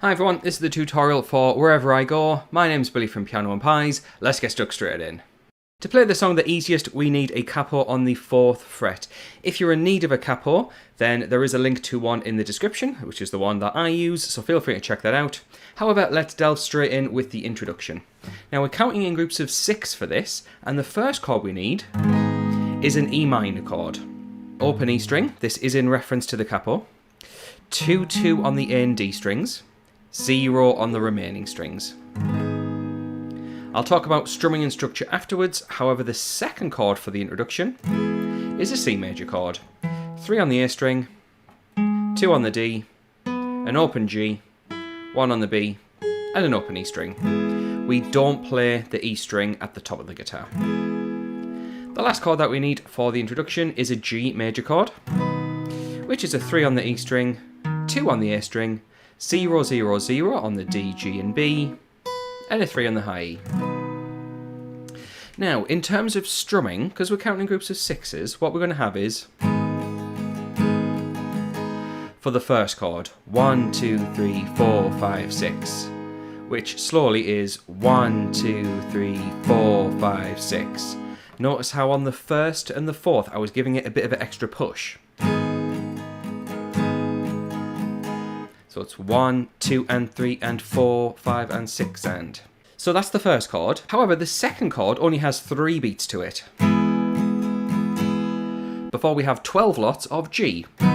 Hi everyone, this is the tutorial for Wherever I Go. My name's Billy from Piano and Pies. Let's get stuck straight in. To play the song the easiest, we need a capo on the 4th fret. If you're in need of a capo, then there is a link to one in the description, which is the one that I use, so feel free to check that out. However, let's delve straight in with the introduction. Now we're counting in groups of 6 for this, and the first chord we need is an E minor chord. Open E string, this is in reference to the capo. 2-2 on the A and D strings. 0 on the remaining strings. I'll talk about strumming and structure afterwards, however the second chord for the introduction is a C major chord. 3 on the A string, 2 on the D, an open G, 1 on the B, and an open E string. We don't play the E string at the top of the guitar. The last chord that we need for the introduction is a G major chord, which is a 3 on the E string, 2 on the A string, 0, 0, 0 on the D, G and B, and a 3 on the high E. Now, in terms of strumming, because we're counting groups of 6s, what we're going to have is, for the first chord, 1, 2, 3, 4, 5, 6, which slowly is 1, 2, 3, 4, 5, 6. Notice how on the 1st and the 4th I was giving it a bit of an extra push. So it's 1, 2 and 3 and 4, 5 and 6 and. So that's the first chord. However, the second chord only has 3 beats to it, before we have 12 lots of G. So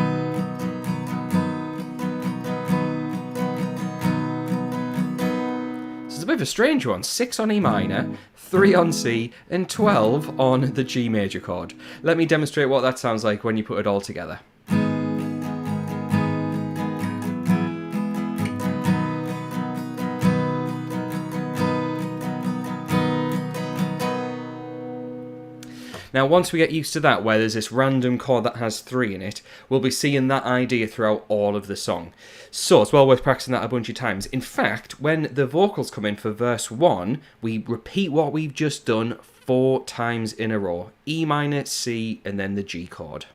it's a bit of a strange one. 6 on E minor, 3 on C, and 12 on the G major chord. Let me demonstrate what that sounds like when you put it all together. Now once we get used to that, where there's this random chord that has 3 in it, we'll be seeing that idea throughout all of the song. So it's well worth practicing that a bunch of times. In fact, when the vocals come in for verse 1, we repeat what we've just done 4 times in a row. E minor, C, and then the G chord.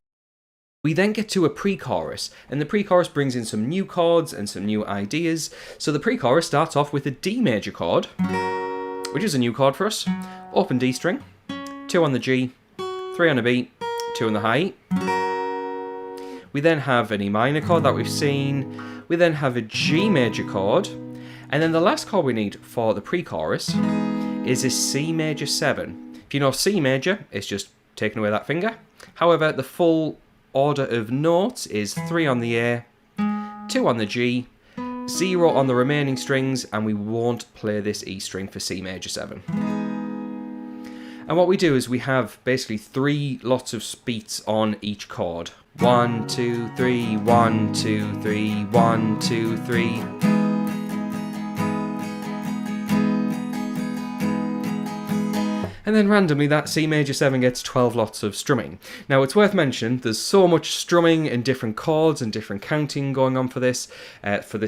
We then get to a pre-chorus, and the pre-chorus brings in some new chords and some new ideas. So the pre-chorus starts off with a D major chord, which is a new chord for us. Open D string, 2 on the G, 3 on a B, 2 on the high. We then have an E minor chord that we've seen. We then have a G major chord. And then the last chord we need for the pre-chorus is a C major 7. If you know C major, it's just taking away that finger. However, the full order of notes is 3 on the A, 2 on the G, 0 on the remaining strings, and we won't play this E string for C major 7. And what we do is we have basically 3 lots of beats on each chord. 1, 2, 3, 1, 2, 3, 1, 2, 3. And then randomly that C major 7 gets 12 lots of strumming. Now it's worth mentioning there's so much strumming and different chords and different counting going on for this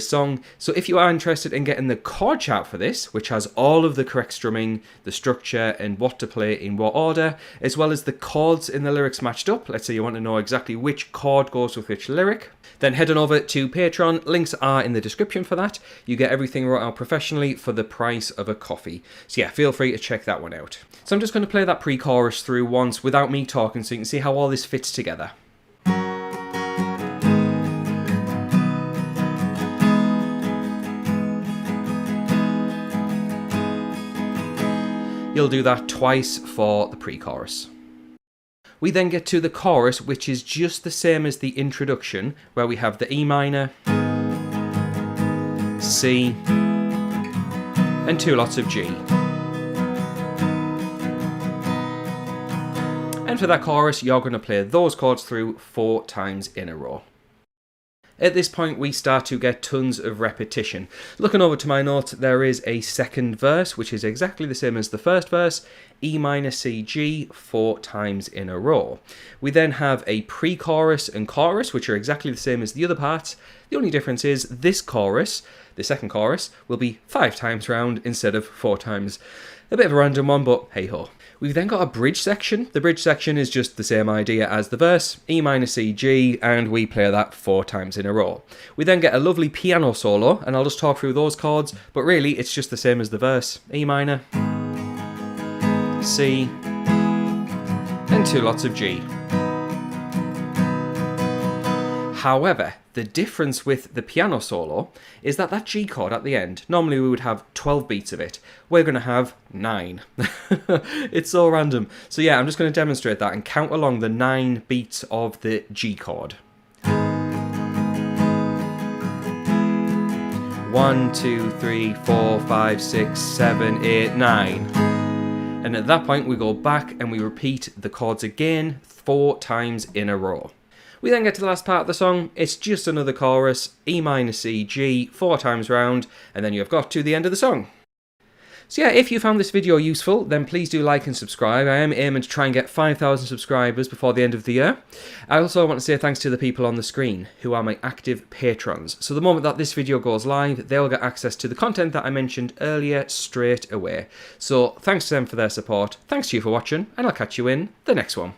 song. So if you are interested in getting the chord chart for this, which has all of the correct strumming, the structure and what to play in what order, as well as the chords in the lyrics matched up, let's say you want to know exactly which chord goes with which lyric, then head on over to Patreon. Links are in the description for that. You get everything wrote out professionally for the price of a coffee. So yeah, feel free to check that one out. So I'm just going to play that pre-chorus through once without me talking so you can see how all this fits together. You'll do that twice for the pre-chorus. We then get to the chorus, which is just the same as the introduction, where we have the E minor, C, and 2 lots of G. And for that chorus, you're going to play those chords through 4 times in a row. At this point, we start to get tons of repetition. Looking over to my notes, there is a second verse, which is exactly the same as the first verse, E minor, C, G, 4 times in a row. We then have a pre-chorus and chorus, which are exactly the same as the other parts. The only difference is this chorus, the second chorus, will be 5 times round instead of 4 times. A bit of a random one, but hey ho. We've then got a bridge section. The bridge section is just the same idea as the verse, E minor C G, and we play that 4 times in a row. We then get a lovely piano solo, and I'll just talk through those chords, but really it's just the same as the verse. E minor, C, and 2 lots of G. However, the difference with the piano solo is that G chord at the end, normally we would have 12 beats of it. We're going to have 9. It's so random. So yeah, I'm just going to demonstrate that and count along the 9 beats of the G chord. 1, 2, 3, 4, 5, 6, 7, 8, 9. And at that point we go back and we repeat the chords again 4 times in a row. We then get to the last part of the song. It's just another chorus, E minor C G, 4 times round, and then you've got to the end of the song. So yeah, if you found this video useful, then please do like and subscribe. I am aiming to try and get 5,000 subscribers before the end of the year. I also want to say thanks to the people on the screen, who are my active patrons. So the moment that this video goes live, they'll get access to the content that I mentioned earlier straight away. So thanks to them for their support, thanks to you for watching, and I'll catch you in the next one.